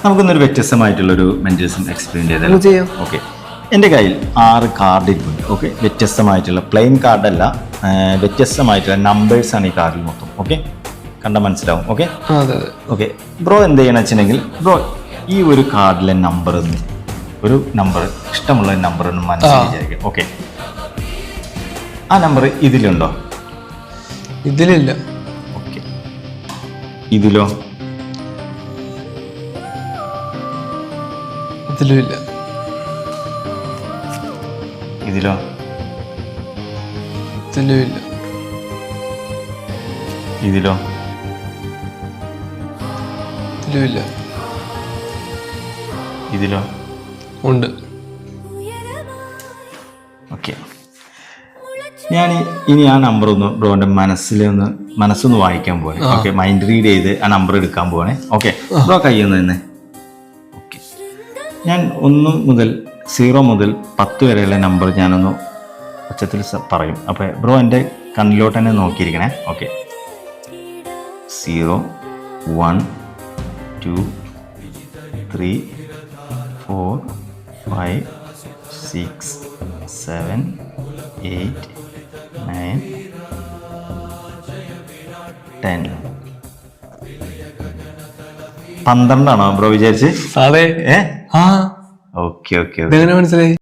നമുക്കൊന്നൊരു വ്യത്യസ്തമായിട്ടുള്ളൊരു mentalism explain ചെയ്താൽ. Okay, എൻ്റെ കയ്യിൽ 6 കാർഡ് ഇരിപ്പുണ്ട്. ഓക്കെ, വ്യത്യസ്തമായിട്ടുള്ള പ്ലെയിൻ കാർഡല്ല, വ്യത്യസ്തമായിട്ടുള്ള നമ്പേഴ്സാണ് ഈ കാർഡിൽ മൊത്തം. ഓക്കെ, കണ്ടാൽ മനസ്സിലാവും. ഓക്കെ ഓക്കെ, ബ്രോ എന്ത് ചെയ്യണമെന്ന് വെച്ചിട്ടുണ്ടെങ്കിൽ ബ്രോ ഈ ഒരു കാർഡിലെ ഒരു നമ്പർ ഇഷ്ടമുള്ള നമ്പർ ഒന്ന് മനസ്സിൽ വിചാരിക്കും. ഓക്കെ, ആ നമ്പർ ഇതിലുണ്ടോ? ഇതിലില്ല. ഓക്കെ, ഇതിലോ? ഇതിലുമില്ല. ഇതിലോ? ഇതിലുമില്ല. ഇതിലോ? ഇതിലുമില്ല. ഇതിലോ? ഉണ്ട്. ഓക്കെ, ഞാൻ ഇനി ആ നമ്പർ ഒന്ന് ബ്രോന്റെ മനസ്സൊന്ന് വായിക്കാൻ പോവാണ്. ഓക്കെ, മൈൻഡ് റീഡ് ചെയ്ത് ആ നമ്പർ എടുക്കാൻ പോവാണ്. ഓക്കെ, ബ്രോ കയ്യിൽ നിന്ന്. ഓക്കെ, ഞാൻ 1 മുതൽ 0 മുതൽ 10 വരെയുള്ള നമ്പർ ഞാനൊന്ന് ഉച്ചത്തിൽ പറയും. അപ്പോൾ ബ്രോ എൻ്റെ കണ്ണിലോട്ട് തന്നെ നോക്കിയിരിക്കണേ. ഓക്കെ, 0 1 2 3 4 5 6 7 8 9 10. 12 ആണോ ബ്രോ വിചാരിച്ച്? അതെ. ഏ ആ, ഓക്കെ ഓക്കെ. ഇതെങ്ങനെ മനസ്സിലായി?